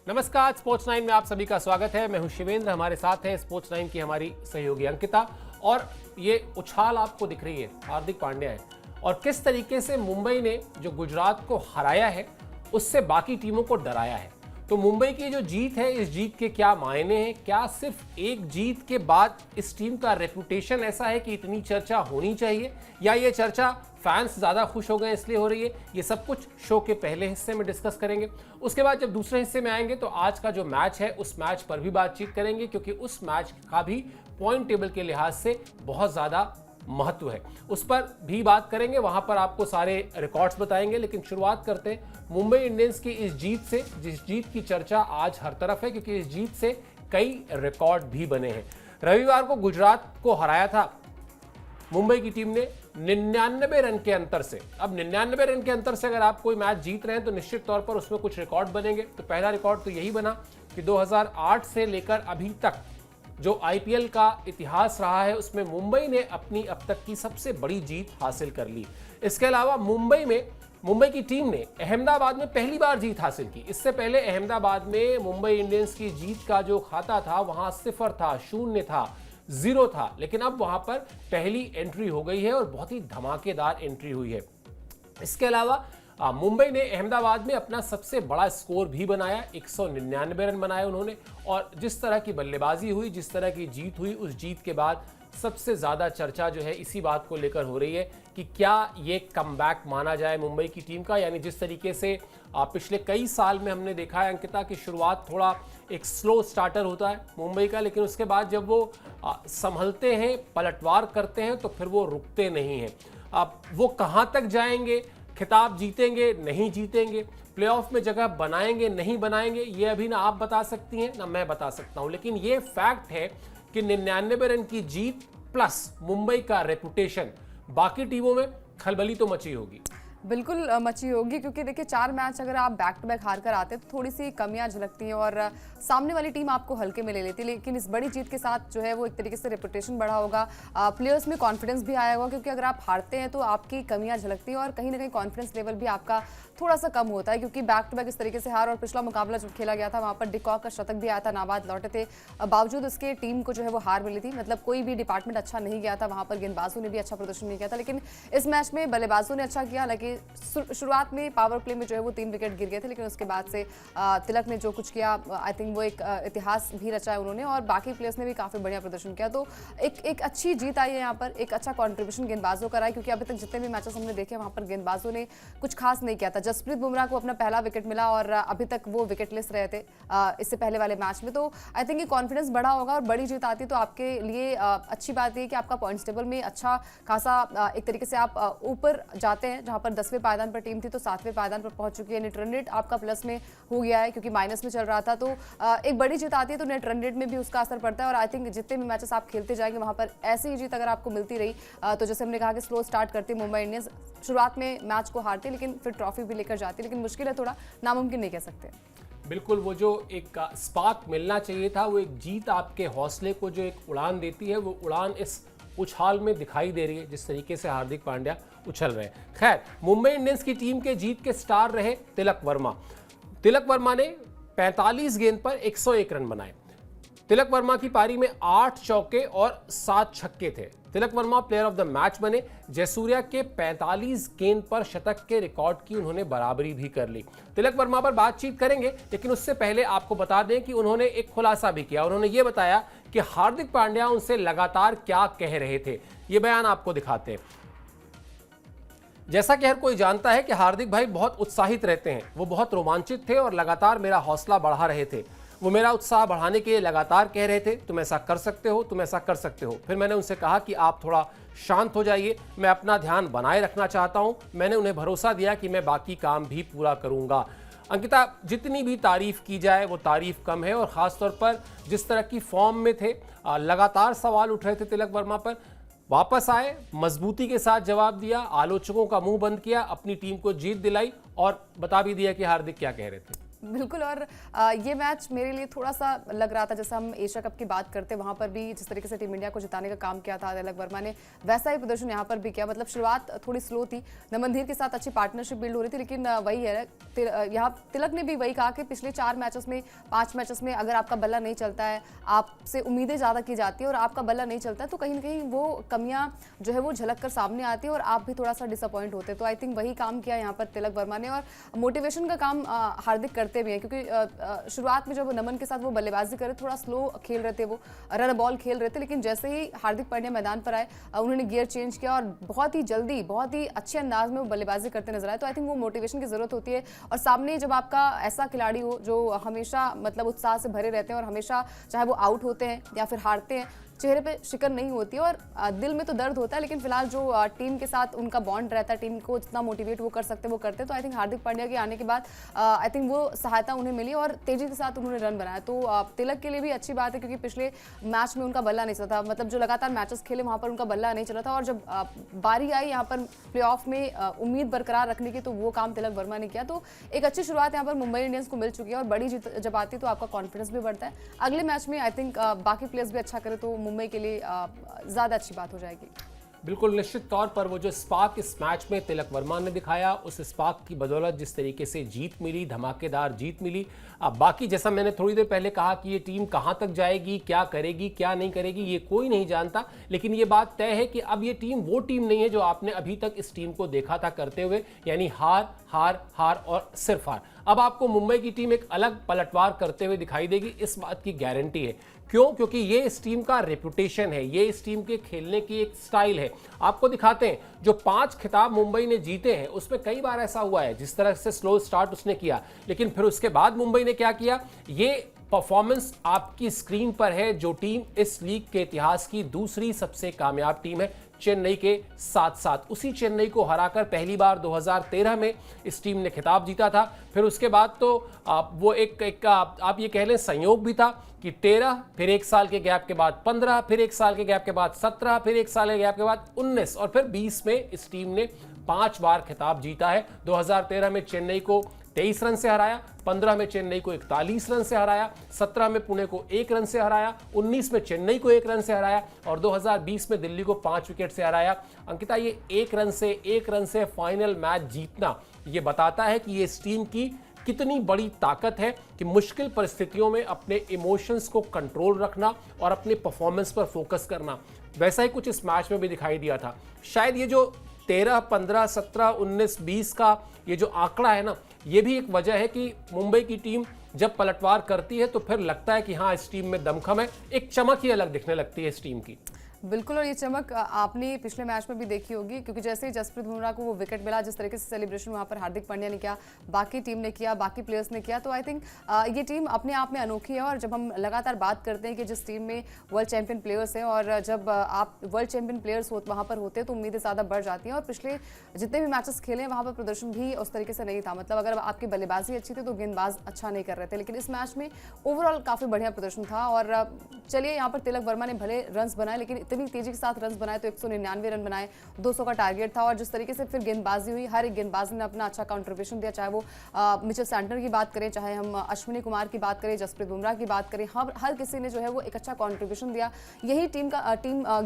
नमस्कार, स्पोर्ट्स 9 में आप सभी का स्वागत है। मैं हूं शिवेंद्र, हमारे साथ है स्पोर्ट्स 9 की हमारी सहयोगी अंकिता। और ये उछाल आपको दिख रही है, हार्दिक पांड्या है। और किस तरीके से मुंबई ने जो गुजरात को हराया है उससे बाकी टीमों को डराया है। तो मुंबई की जो जीत है, इस जीत के क्या मायने हैं? क्या सिर्फ एक जीत के बाद इस टीम का रेपुटेशन ऐसा है कि इतनी चर्चा होनी चाहिए, या ये चर्चा फैंस ज़्यादा खुश हो गए इसलिए हो रही है? ये सब कुछ शो के पहले हिस्से में डिस्कस करेंगे। उसके बाद जब दूसरे हिस्से में आएंगे तो आज का जो मैच है उस मैच पर भी बातचीत करेंगे, क्योंकि उस मैच का भी पॉइंट टेबल के लिहाज से बहुत ज़्यादा महत्व है, उस पर भी बात करेंगे। वहां पर आपको सारे रिकॉर्ड्स बताएंगे। लेकिन शुरुआत करते हैं मुंबई इंडियंस की इस जीत से, जिस जीत की चर्चा आज हर तरफ है, क्योंकि इस जीत से कई रिकॉर्ड भी बने हैं। रविवार को गुजरात को हराया था मुंबई की टीम ने 99 रन के अंतर से। अब 99 रन के अंतर से अगर आप कोई मैच जीत रहे हैं तो निश्चित तौर पर उसमें कुछ रिकॉर्ड बनेंगे। तो पहला रिकॉर्ड तो यही बना कि 2008 से लेकर अभी तक जो आईपीएल का इतिहास रहा है उसमें मुंबई ने अपनी अब तक की सबसे बड़ी जीत हासिल कर ली। इसके अलावा मुंबई की टीम ने अहमदाबाद में पहली बार जीत हासिल की। इससे पहले अहमदाबाद में मुंबई इंडियंस की जीत का जो खाता था वहां 0 था, 0 था, 0 था। लेकिन अब वहां पर पहली एंट्री हो गई है और बहुत ही धमाकेदार एंट्री हुई है। इसके अलावा मुंबई ने अहमदाबाद में अपना सबसे बड़ा स्कोर भी बनाया, 199 रन बनाए उन्होंने। और जिस तरह की बल्लेबाजी हुई, जिस तरह की जीत हुई, उस जीत के बाद सबसे ज़्यादा चर्चा जो है इसी बात को लेकर हो रही है कि क्या ये कमबैक माना जाए मुंबई की टीम का। यानी जिस तरीके से पिछले कई साल में हमने देखा है अंकिता की शुरुआत थोड़ा एक स्लो स्टार्टर होता है मुंबई का, लेकिन उसके बाद जब वो संभलते हैं, पलटवार करते हैं, तो फिर वो रुकते नहीं हैं। अब वो कहाँ तक जाएंगे, खिताब जीतेंगे नहीं जीतेंगे, प्लेऑफ में जगह बनाएंगे नहीं बनाएंगे, ये अभी ना आप बता सकती हैं ना मैं बता सकता हूं। लेकिन ये फैक्ट है कि 99 रन की जीत प्लस मुंबई का रेपुटेशन, बाकी टीमों में खलबली तो मची होगी। बिल्कुल मची होगी, क्योंकि देखिए 4 मैच अगर आप बैक टू बैक हार कर आते हैं तो थोड़ी सी कमियां झलकती हैं और सामने वाली टीम आपको हल्के में ले लेती है। लेकिन इस बड़ी जीत के साथ जो है वो एक तरीके से रेपुटेशन बढ़ा होगा, प्लेयर्स में कॉन्फिडेंस भी आया होगा, क्योंकि अगर आप हारते हैं तो आपकी कमियां झलकती हैं और कहीं ना कहीं कॉन्फिडेंस लेवल भी आपका थोड़ा सा कम होता है, क्योंकि बैक टू बैक इस तरीके से हार। और पिछला मुकाबला जब खेला गया था वहाँ पर डिकॉक का शतक भी आया था, नाबाद लौटे थे, बावजूद उसके टीम को जो है वो हार मिली थी। मतलब कोई भी डिपार्टमेंट अच्छा नहीं गया था, वहाँ पर गेंदबाजों ने भी अच्छा प्रदर्शन नहीं किया था। लेकिन इस मैच में बल्लेबाजों ने अच्छा किया। हालांकि शुरुआत में पावर प्ले में जो है वो 3 विकेट गिर गए थे, लेकिन उसके बाद से तिलक ने जो कुछ किया, आई थिंक वो एक इतिहास भी रचाया उन्होंने, और बाकी प्लेयर्स ने भी काफी बढ़िया प्रदर्शन किया। तो एक अच्छी जीत आई है यहाँ पर, एक अच्छा कॉन्ट्रीब्यूशन गेंदबाजों का रहा है, क्योंकि अभी तक जितने भी मैचेस हमने देखे वहाँ पर गेंदबाजों ने कुछ खास नहीं किया था। जसप्रीत बुमराह को अपना पहला विकेट मिला और अभी तक वो विकेटलेस रहे थे इससे पहले वाले मैच में। तो आई थिंक ये कॉन्फिडेंस बढ़ा होगा और बड़ी जीत आती तो आपके लिए अच्छी बात है कि आपका पॉइंट्स टेबल में अच्छा खासा एक तरीके से आप ऊपर जाते हैं। जहां पर 10वें पायदान पर टीम थी तो 7वें पायदान पर पहुंच चुकी है। नेट रन रेट आपका प्लस में हो गया है, क्योंकि माइनस में चल रहा था। तो एक बड़ी जीत आती है तो नेट रन रेट में भी उसका असर पड़ता है। और आई थिंक जितने भी मैचेस आप खेलते जाएंगे वहां पर ऐसी ही जीत अगर आपको मिलती रही तो जैसे हमने कहा कि स्लो स्टार्ट करती मुंबई इंडियंस, शुरुआत में मैच को हारती लेकिन फिर ट्रॉफी भी लेकर जाती। लेकिन मुश्किल है, थोड़ा नामुमकिन नहीं कह सकते। बिल्कुल, वो जो एक स्पार्क मिलना चाहिए था, वो एक जीत आपके हौसले को जो एक उड़ान देती है, वो उड़ान इस उछाल में दिखाई दे रही है, जिस तरीके से हार्दिक पांड्या उछल रहे हैं। खैर, मुंबई इंडियंस की टीम के जीत के स्टार रहे तिलक वर्मा। तिलक वर्मा ने 45 गेंद पर 101 रन बनाए। तिलक वर्मा की पारी में 8 चौके और 7 छक्के थे। Tilak Varma player of the match बने। जयसूर्या के 45 गेंद पर शतक के रिकॉर्ड की उन्होंने बराबरी भी कर ली। तिलक वर्मा पर बातचीत करेंगे, लेकिन उससे पहले आपको बता दें कि उन्होंने एक खुलासा भी किया। उन्होंने ये बताया कि हार्दिक पांड्या उनसे लगातार क्या कह रहे थे। ये बयान आपको दिखाते हैं। जैसा कि हर कोई जानता है कि हार्दिक भाई बहुत उत्साहित रहते हैं, वो बहुत रोमांचित थे और लगातार मेरा हौसला बढ़ा रहे थे। वो मेरा उत्साह बढ़ाने के लिए लगातार कह रहे थे, तुम ऐसा कर सकते हो, तुम ऐसा कर सकते हो। फिर मैंने उनसे कहा कि आप थोड़ा शांत हो जाइए, मैं अपना ध्यान बनाए रखना चाहता हूं। मैंने उन्हें भरोसा दिया कि मैं बाकी काम भी पूरा करूंगा। अंकिता, जितनी भी तारीफ की जाए वो तारीफ कम है, और खासतौर पर जिस तरह की फॉर्म में थे, लगातार सवाल उठ रहे थे तिलक वर्मा पर, वापस आए, मजबूती के साथ जवाब दिया, आलोचकों का मुंह बंद किया, अपनी टीम को जीत दिलाई और बता भी दिया कि हार्दिक क्या कह रहे थे। बिल्कुल। और ये मैच मेरे लिए थोड़ा सा लग रहा था, जैसे हम एशिया कप की बात करते वहां पर भी जिस तरीके से टीम इंडिया को जिताने का काम किया था तिलक वर्मा ने, वैसा ही प्रदर्शन यहाँ पर भी किया। मतलब शुरुआत थोड़ी स्लो थी, नमन धीर के साथ अच्छी पार्टनरशिप बिल्ड हो रही थी, लेकिन वही है यहाँ तिलक ने भी वही कहा कि पिछले 4 मैचेस में 5 मैचेस में अगर आपका बल्ला नहीं चलता है, आपसे उम्मीदें ज़्यादा की जाती है और आपका बल्ला नहीं चलता है, तो कहीं ना कहीं वो कमियां जो है वो झलक कर सामने आती है और आप भी थोड़ा सा डिसअपॉइंट होते हैं। तो आई थिंक वही काम किया यहाँ पर तिलक वर्मा ने, और मोटिवेशन का काम हार्दिक करते भी हैं, क्योंकि शुरुआत में जब वो नमन के साथ वो बल्लेबाजी करे, थोड़ा स्लो खेल रहे थे, वो रन बॉल खेल रहे थे, लेकिन जैसे ही हार्दिक पांड्या मैदान पर आए उन्होंने गियर चेंज किया और बहुत ही जल्दी बहुत ही अच्छे अंदाज में वो बल्लेबाजी करते नजर आए। तो आई थिंक वो मोटिवेशन की जरूरत होती है, और सामने जब आपका ऐसा खिलाड़ी हो जो हमेशा मतलब उत्साह से भरे रहते हैं और हमेशा चाहे वो आउट होते हैं या फिर हारते हैं, चेहरे पे शिकन नहीं होती है और दिल में तो दर्द होता है, लेकिन फिलहाल जो टीम के साथ उनका बॉन्ड रहता है, टीम को जितना मोटिवेट वो कर सकते हैं वो करते हैं। तो आई थिंक हार्दिक पांड्या के आने के बाद आई थिंक वो सहायता उन्हें मिली और तेजी के साथ उन्होंने रन बनाया। तो तिलक के लिए भी अच्छी बात है, क्योंकि पिछले मैच में उनका बल्ला नहीं चला था, मतलब जो लगातार मैचेस खेले वहाँ पर उनका बल्ला नहीं चला था, और जब बारी आई यहाँ पर प्लेऑफ में उम्मीद बरकरार रखने की, तो वो काम तिलक वर्मा ने किया। तो एक अच्छी शुरुआत यहाँ पर मुंबई इंडियंस को मिल चुकी है, और बड़ी जीत जब आती है तो आपका कॉन्फिडेंस भी बढ़ता है। अगले मैच में आई थिंक बाकी प्लेयर्स भी अच्छा करें तो मुंबई के लिए ज़्यादा अच्छी बात हो जाएगी। बिल्कुल, निश्चित तौर पर वो जो स्पार्क इस मैच में तिलक वर्मा ने दिखाया, उस स्पार्क की बदौलत जिस तरीके से जीत मिली, धमाकेदार जीत मिली। अब बाकी जैसा मैंने थोड़ी देर पहले कहा कि ये टीम कहां तक जाएगी, क्या करेगी, क्या नहीं करेगी, ये कोई नहीं जानता, लेकिन ये बात तय है कि अब ये टीम वो टीम नहीं है जो आपने अभी तक इस टीम को देखा था करते हुए, यानी हार हार हार और सिर्फ हार। अब आपको मुंबई की टीम एक अलग पलटवार करते हुए दिखाई देगी, इस बात की गारंटी है। क्यों? क्योंकि ये इस टीम का रेपुटेशन है, ये इस टीम के खेलने की एक स्टाइल है। आपको दिखाते हैं, जो 5 खिताब मुंबई ने जीते हैं उसमें कई बार ऐसा हुआ है, जिस तरह से स्लो स्टार्ट उसने किया, लेकिन फिर उसके बाद मुंबई ने क्या किया, ये परफॉर्मेंस आपकी स्क्रीन पर है। जो टीम इस लीग के इतिहास की दूसरी सबसे कामयाब टीम है, चेन्नई के साथ साथ उसी चेन्नई को हराकर पहली बार 2013 में इस टीम ने खिताब जीता था। फिर उसके बाद तो वो एक आप ये कह लें संयोग भी था कि 13, फिर 1 साल के गैप के बाद 15, फिर 1 साल के गैप के बाद 17, फिर 1 साल के गैप के बाद 19 और फिर 20 में इस टीम ने 5 बार खिताब जीता है। 2013 में चेन्नई को 23 रन से हराया, 15 में चेन्नई को 41 रन से हराया, 17 में पुणे को 1 रन से हराया, 19 में चेन्नई को 1 रन से हराया और 2020 में दिल्ली को 5 विकेट से हराया। अंकिता, ये 1 रन से फाइनल मैच जीतना, ये बताता है कि ये इस टीम की कितनी बड़ी ताकत है कि मुश्किल परिस्थितियों में अपने इमोशंस को कंट्रोल रखना और अपने परफॉर्मेंस पर फोकस करना। वैसा ही कुछ इस मैच में भी दिखाई दिया था। शायद ये जो 13, 15, 17, 19, 20 का ये जो आंकड़ा है ना, ये भी एक वजह है कि मुंबई की टीम जब पलटवार करती है तो फिर लगता है कि हाँ, इस टीम में दमखम है, एक चमक ही अलग दिखने लगती है इस टीम की। बिल्कुल, और ये चमक आपने पिछले मैच में भी देखी होगी, क्योंकि जैसे ही जसप्रीत बुमराह को वो विकेट मिला, जिस तरीके से सेलिब्रेशन वहाँ पर हार्दिक पांड्या ने किया, बाकी टीम ने किया, बाकी प्लेयर्स ने किया, तो आई थिंक ये टीम अपने आप में अनोखी है। और जब हम लगातार बात करते हैं कि जिस टीम में वर्ल्ड चैंपियन प्लेयर्स हैं, और जब आप वर्ल्ड चैंपियन प्लेयर्स वहाँ पर होते हैं तो उम्मीदें ज़्यादा बढ़ जाती हैं। और पिछले जितने भी मैचेस खेले हैं वहाँ पर प्रदर्शन भी उस तरीके से नहीं था, मतलब अगर आपकी बल्लेबाजी अच्छी थी तो गेंदबाज अच्छा नहीं कर रहे थे, लेकिन इस मैच में ओवरऑल काफ़ी बढ़िया प्रदर्शन था। और चलिए, यहाँ पर तिलक वर्मा ने भले रन्स बनाए, लेकिन इतनी तेजी के साथ बनाए तो 199 रन बनाए, 200 का टारगेट था। और जिस तरीके से फिर गेंदबाजी हुई, हर एक गेंदबाज ने अपना अच्छा कंट्रीब्यूशन दिया, चाहे वो मिचेल सैंटनर की बात करें, चाहे हम अश्विनी कुमार की बात करें, जसप्रीत बुमराह की बात करें, हर किसी ने जो है वो एक अच्छा कंट्रीब्यूशन दिया। यही टीम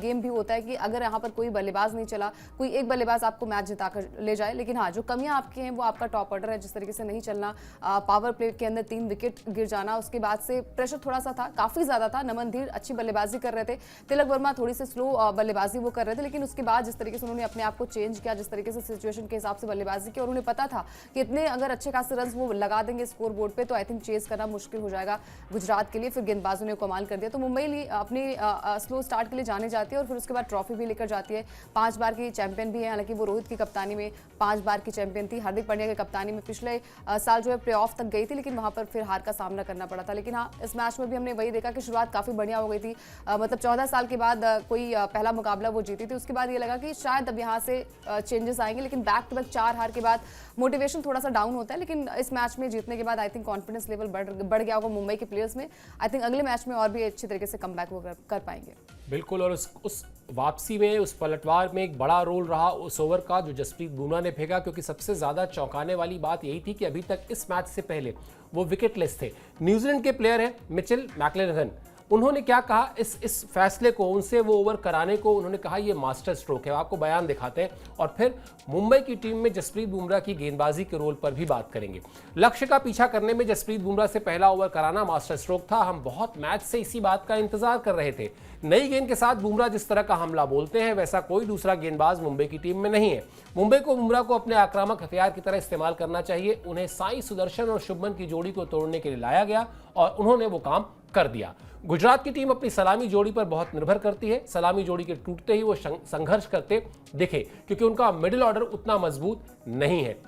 गेम भी होता है कि अगर यहाँ पर कोई बल्लेबाज नहीं चला, कोई एक बल्लेबाज आपको मैच जिताकर ले जाए, लेकिन हाँ, जो कमियां आपकी हैं वो आपका टॉप ऑर्डर है, जिस तरीके से नहीं चलना, पावर प्ले के अंदर 3 विकेट गिर जाना, उसके बाद से प्रेशर थोड़ा सा था, काफी ज्यादा था। नमन धीर अच्छी बल्लेबाजी कर रहे थे, तिलक वर्मा थोड़ी सी स्लो बल्लेबाजी वो कर रहे थे, लेकिन उसके बाद जिस तरीके से उन्होंने अपने आप को चेंज किया, जिस तरीके से सिचुएशन के हिसाब से बल्लेबाजी की, और उन्हें पता था कि इतने अगर अच्छे खासे रन वो लगा देंगे स्कोर बोर्ड पे तो आई थिंक चेज करना मुश्किल हो जाएगा गुजरात के लिए। फिर गेंदबाजों ने कमाल कर दिया, तो मुंबई अपने स्लो स्टार्ट के लिए जाने जाती है और फिर उसके बाद ट्रॉफी भी लेकर जाती है। 5 बार की चैंपियन भी है, हालांकि वो रोहित की कप्तानी में 5 बार की चैंपियन थी, हार्दिक पांड्या की कप्तानी में पिछले साल जो है प्ले ऑफ तक गई थी, लेकिन वहां पर फिर हार का सामना करना पड़ा था। लेकिन हाँ, इस मैच में भी हमने वही देखा कि शुरुआत काफी बढ़िया हो गई थी, मतलब 14 साल के बाद कोई पहला मुकाबला वो जीती थी, उसके बाद ये लगा कि शायद अब यहाँ से चेंजेस आएंगे, लेकिन बैक टू बैक 4 हार के बाद मोटिवेशन थोड़ा सा डाउन होता है। लेकिन इस मैच में जीतने के बाद आई थिंक कॉन्फिडेंस लेवल बढ़ गया होगा मुंबई के प्लेयर्स में। आई थिंक अगले मैच में और भी अच्छी तरीके से कम बैक वो कर पाएंगे। बिल्कुल, और उस वापसी में, उस पलटवार में एक बड़ा रोल रहा उस ओवर का जो जसप्रीत बुमराह ने फेंका, क्योंकि सबसे ज़्यादा चौंकाने वाली बात यही थी कि अभी तक इस मैच से पहले वो विकेटलेस थे। न्यूजीलैंड के प्लेयर हैं मिचेल मैक्लेनगन, उन्होंने क्या कहा इस फैसले को, उनसे वो ओवर कराने को, उन्होंने कहा ये मास्टर स्ट्रोक है। आपको बयान दिखाते हैं और फिर मुंबई की टीम में जसप्रीत बुमराह की गेंदबाजी के रोल पर भी बात करेंगे। लक्ष्य का पीछा करने में जसप्रीत बुमराह से पहला ओवर कराना मास्टर स्ट्रोक था। हम बहुत मैच से इसी बात का इंतजार कर रहे थे। नई गेंद के साथ बुमराह जिस तरह का हमला बोलते हैं, वैसा कोई दूसरा गेंदबाज मुंबई की टीम में नहीं है। मुंबई को बुमराह को अपने आक्रामक हथियार की तरह इस्तेमाल करना चाहिए। उन्हें साई सुदर्शन और शुभमन की जोड़ी को तोड़ने के लिए लाया गया और उन्होंने वो काम कर दिया। गुजरात की टीम अपनी सलामी जोड़ी पर बहुत निर्भर करती है। सलामी जोड़ी के टूटते ही वो संघर्ष करते दिखे, क्योंकि उनका मिडिल ऑर्डर उतना मजबूत नहीं है।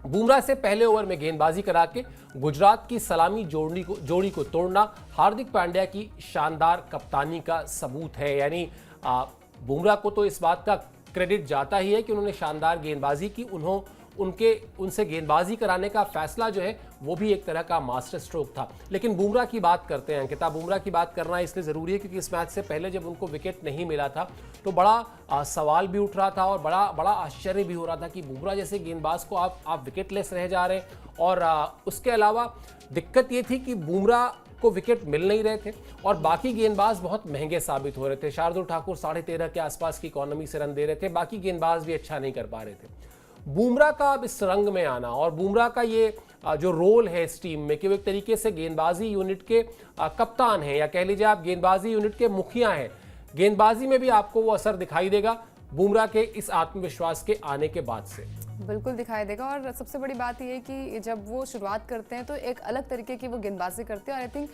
बुमराह से पहले ओवर में गेंदबाजी करा के गुजरात की सलामी जोड़ी को तोड़ना हार्दिक पांड्या की शानदार कप्तानी का सबूत है। यानी बुमराह को तो इस बात का क्रेडिट जाता ही है कि उन्होंने शानदार गेंदबाजी की। उनसे गेंदबाजी कराने का फैसला जो है वो भी एक तरह का मास्टर स्ट्रोक था। लेकिन बुमराह की बात करते हैं अंकिता। बुमराह की बात करना इसलिए ज़रूरी है क्योंकि इस मैच से पहले जब उनको विकेट नहीं मिला था तो बड़ा सवाल भी उठ रहा था और बड़ा आश्चर्य भी हो रहा था कि बुमराह जैसे गेंदबाज को आप विकेटलेस रह जा रहे हैं। और उसके अलावा दिक्कत ये थी कि बुमराह को विकेट मिल नहीं रहे थे और बाकी गेंदबाज बहुत महंगे साबित हो रहे थे। शार्दुल ठाकुर 13.5 के आसपास की इकोनॉमी से रन दे रहे थे, बाकी गेंदबाज भी अच्छा नहीं कर पा रहे थे। बुमराह का अब इस रंग में आना और बुमराह का ये जो रोल है इस टीम में कि वो एक तरीके से गेंदबाजी यूनिट के कप्तान हैं, या कह लीजिए आप गेंदबाजी यूनिट के मुखिया हैं। गेंदबाजी में भी आपको वो असर दिखाई देगा बुमराह के इस आत्मविश्वास के आने के बाद से। बिल्कुल दिखाई देगा। और सबसे बड़ी बात यह है कि जब वो शुरुआत करते हैं तो एक अलग तरीके की वो गेंदबाजी करते हैं। और आई थिंक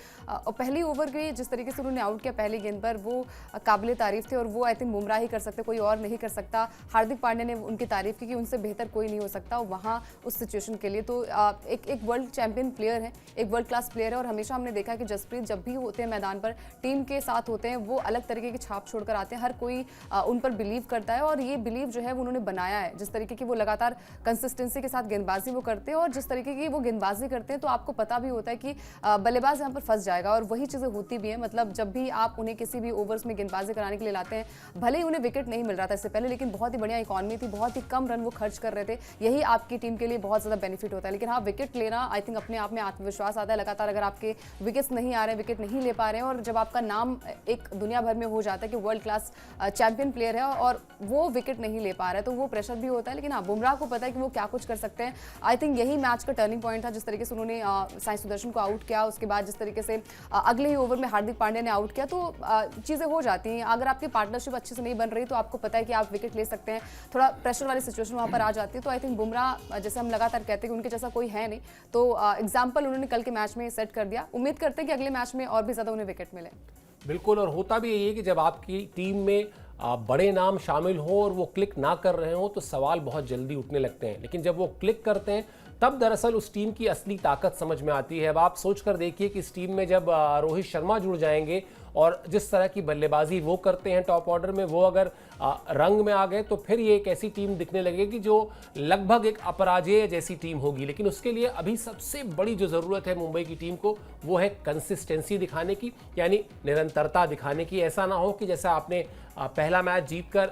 पहली ओवर के जिस तरीके से उन्होंने आउट किया पहली गेंद पर, वो काबिल तारीफ थे और वो आई थिंक बुमराह ही कर सकते, कोई और नहीं कर सकता। हार्दिक पांड्या ने उनकी तारीफ की कि उनसे बेहतर कोई नहीं हो सकता वहाँ उस सिचुएशन के लिए। तो एक वर्ल्ड चैंपियन प्लेयर है, एक वर्ल्ड क्लास प्लेयर है। और हमेशा हमने देखा कि जसप्रीत जब भी होते हैं मैदान पर, टीम के साथ होते हैं, वो अलग तरीके की छाप छोड़कर आते हैं। हर कोई उन पर बिलीव करता है और ये बिलीव जो है वो उन्होंने बनाया है। जिस तरीके की वो लगातार कंसिस्टेंसी के साथ गेंदबाजी वो करते हैं और जिस तरीके की वो गेंदबाजी करते हैं तो आपको पता भी होता है कि बल्लेबाज यहाँ पर फंस जाएगा। और वही चीज़ें होती भी हैं। मतलब जब भी आप उन्हें किसी भी ओवर्स में गेंदबाजी कराने के लिए लाते हैं, भले ही उन्हें विकेट नहीं मिल रहा था इससे पहले, लेकिन बहुत ही बढ़िया इकॉनमी थी, बहुत ही कम रन वो खर्च कर रहे थे। यही आपकी टीम के लिए बहुत ज़्यादा बेनिफिट होता है। लेकिन हाँ, विकेट लेना आई थिंक अपने आप में आत्मविश्वास आता है। लगातार अगर आपके विकेट्स नहीं आ रहे, विकेट नहीं ले पा रहे हैं और जब आपका नाम एक दुनिया भर में हो जाता है कि वर्ल्ड क्लास चैंपियन प्लेयर है और वो विकेट नहीं ले पा रहा है, तो वो प्रेशर भी होता है। लेकिन हाँ, बुमराह को पता है कि वो क्या कुछ कर सकते हैं। आई थिंक यही मैच का टर्निंग पॉइंट था। जिस तरीके से उन्होंने साई सुदर्शन को आउट किया, उसके बाद जिस तरीके से अगले ही ओवर में हार्दिक पांड्या ने आउट किया, तो चीज़ें हो जाती हैं। अगर आपकी पार्टनरशिप अच्छे से नहीं बन रही तो आपको पता है कि आप विकेट ले सकते हैं, थोड़ा प्रेशर वाली सिचुएशन वहाँ पर आ जाती है। तो आई थिंक बुमराह, जैसे हम लगातार कहते हैं कि उनके जैसा कोई है नहीं, तो एग्जाम्पल उन्होंने कल के मैच में सेट कर दिया। उम्मीद करते हैं कि अगले मैच में और भी ज़्यादा उन्हें विकेट मिले। बिल्कुल, और होता भी यही है कि जब आपकी टीम में बड़े नाम शामिल हो और वो क्लिक ना कर रहे हो तो सवाल बहुत जल्दी उठने लगते हैं। लेकिन जब वो क्लिक करते हैं तब दरअसल उस टीम की असली ताकत समझ में आती है। अब आप सोच कर देखिए कि इस टीम में जब रोहित शर्मा जुड़ जाएंगे और जिस तरह की बल्लेबाजी वो करते हैं टॉप ऑर्डर में, वो अगर रंग में आ गए तो फिर ये एक ऐसी टीम दिखने लगेगी जो लगभग एक अपराजेय जैसी टीम होगी। लेकिन उसके लिए अभी सबसे बड़ी जो ज़रूरत है मुंबई की टीम को, वो है कंसिस्टेंसी दिखाने की, यानी निरंतरता दिखाने की। ऐसा ना हो कि जैसा आपने पहला मैच जीतकर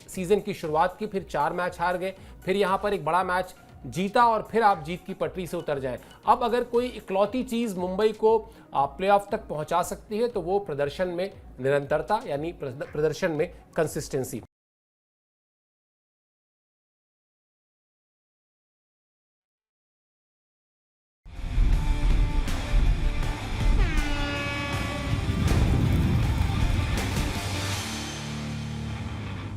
सीजन की शुरुआत की, फिर 4 मैच हार गए, फिर यहाँ पर एक बड़ा मैच जीता और फिर आप जीत की पटरी से उतर जाएं। अब अगर कोई इकलौती चीज़ मुंबई को प्लेऑफ तक पहुंचा सकती है तो वो प्रदर्शन में निरंतरता, यानी प्रदर्शन में कंसिस्टेंसी।